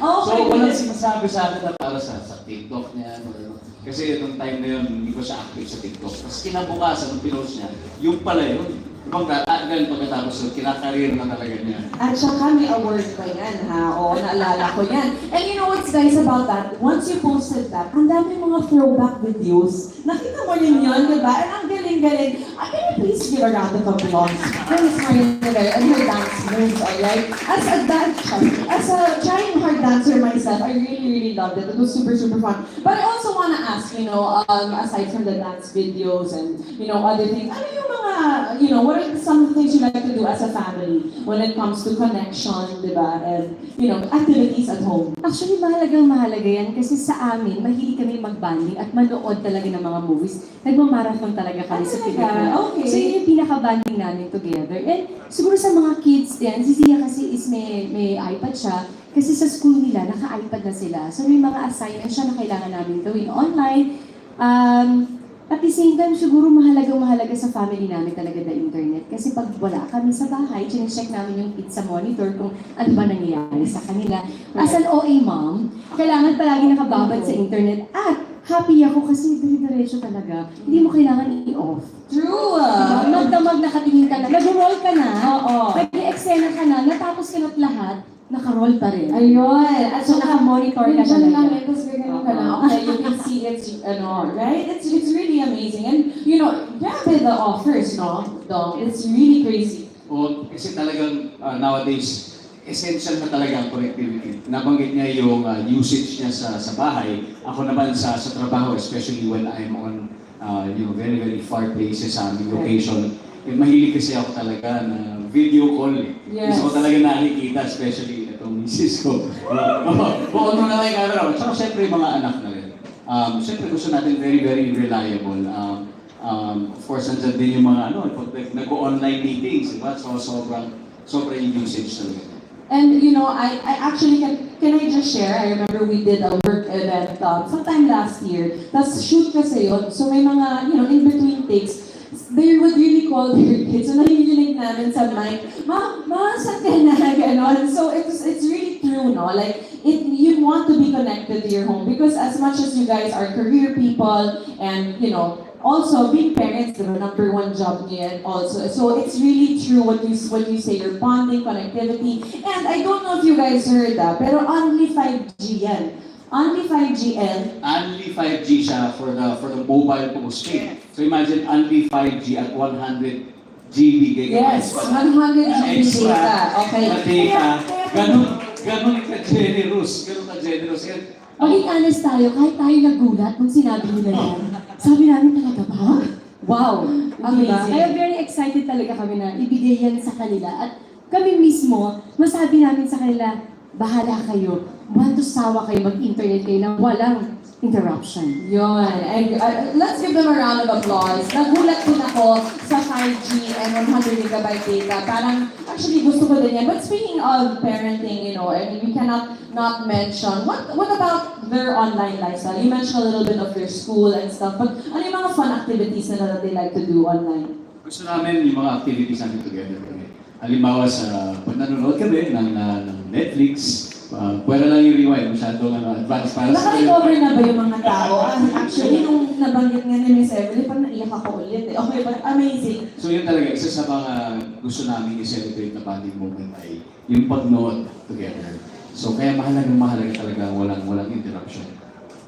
So, Okay. walang sinasabi sa akin na para sa TikTok niya. Kasi itong time na yun, hindi ko siya active sa TikTok. Tapos kinabukasan, nung pinost niya, yung pala yun. Ibang ganun pagkatapos yun, kinakareer na talaga niya. At saka may award pa yan, ha? Oo, naalala ko yan. And you know what's nice about that? Once you posted that, ang dami mga throwback videos. Nakita mo rin yun, di ba? And ang galing-galing. Can you please give a round of applause for Miss Marina Rivera and her dance moves, alright? As a trying hard dancer myself, I really loved it. It was super fun. But I also wanna ask, aside from the dance videos and, other things, ano yung mga, what are some of the things you like to do as a family when it comes to connection, di ba? And, activities at home. Actually, mahalaga yan kasi sa amin, mahilig kami mag-banding at manood talaga ng mga movies. Nagmamarathon talaga kami sa pelikula. Okay. So yun yung pinaka-banding namin together. And siguro sa mga kids din, si Zia kasi is may iPad siya. Kasi sa school nila, naka-iPad na sila. So may mga assignments siya na kailangan namin gawin online. At the same time, siguro mahalaga sa family namin talaga the internet. Kasi pag wala kami sa bahay, chinecheck namin yung kids sa monitor kung ano ba nangyayari sa kanila. As an OA mom, kailangan palagi nakababad sa internet. At happy ako kasi dire-diretso talaga. Hindi mo kailangan i-off. True! Magdamag nakatingin ka na, nag-roll ka na, Oo. mag-eksena ka na, natapos ka na't lahat, naka-roll pa rin. Ayun. At So naka-monitor ka Diyan lang talaga. yun, tapos gagano ka lang. Okay, you can see it's, right? It's really amazing. And, grabe the offers, no? Dong, it's really crazy. O, kasi talagang nowadays, essential na talaga ang connectivity. Nabanggit niya yung usage niya sa bahay. Ako naman sa trabaho, especially when I'm on very far places sa aming location. Mahilig kasi ako talaga na video call. Yes. Gusto ko talaga nakikita, especially itong misis ko. Buon mo na lang yung camera. Tsaka syempre yung mga anak na rin. Syempre gusto natin very reliable. Of course, andyan din yung mga nag-online meetings, diba? So sobrang yung usage talaga. And I actually can I just share? I remember we did a work event sometime last year. Tapos shoot kasi yun. So may mga in between takes. They would really call their kids. So narinig namin sa mic, Ma, saan ka na? Ganon. So it's really true, no? Like you want to be connected to your home because as much as you guys are career people and also being parents, the number one job niya also. So it's really true what you say, your bonding, connectivity. And I don't know if you guys heard that, pero only 5G yan. Only 5G and Only 5G siya for the mobile postpaid. So imagine only 5G at 100 GB gigabytes. yes, 100 GB Extra data. Okay. na data. Ganun ka-generous. Yan. Maging honest tayo, kahit tayo nagulat nung sinabi nila yan. Sabi namin talaga ba? Wow! Amazing. Kaya very excited talaga kami na ibigay yan sa kanila. At kami mismo, masabi namin sa kanila, bahala kayo. Buwan to sawa kayo, mag-internet kayo nang walang interruption. Yun. And let's give them a round of applause. Nagulat din ako sa 5G and 100 gigabyte data. Parang, actually gusto ko din yan. But speaking of parenting, I mean, we cannot not mention, what about their online lifestyle? You mentioned a little bit of their school and stuff, but ano yung mga fun activities na they like to do online? Gusto namin yung mga activities namin together kami. Halimbawa pag nanonood kami ng Netflix, pwede lang yung rewind, masyadong advanced para sa Naka-recover na ba yung mga tao? Actually, nung nabanggit nga ni Miss Evelyn, parang naiyak ako ulit eh. Okay, but amazing. So yun talaga, isa sa mga gusto namin i-celebrate na bonding moment ay yung pag-nood together. So kaya mahalaga talaga walang interruption.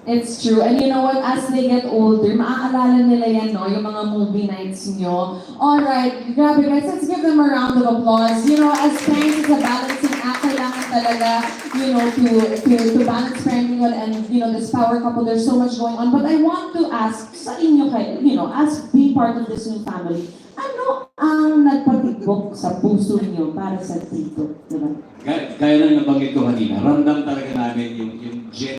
It's true. And you know what? As they get older, maaalala nila yan, no? Yung mga movie nights nyo. Alright, grabe guys, let's give them a round of applause. As parents, it's a balancing act. Kailangan talaga, to balance parenting and, this power couple, there's so much going on. But I want to ask sa inyo kayo, as being part of this new family, ano ang nagpatibok sa puso niyo para sa tito? Diba? Gaya lang nabanggit ko kanina, ramdam talaga namin yung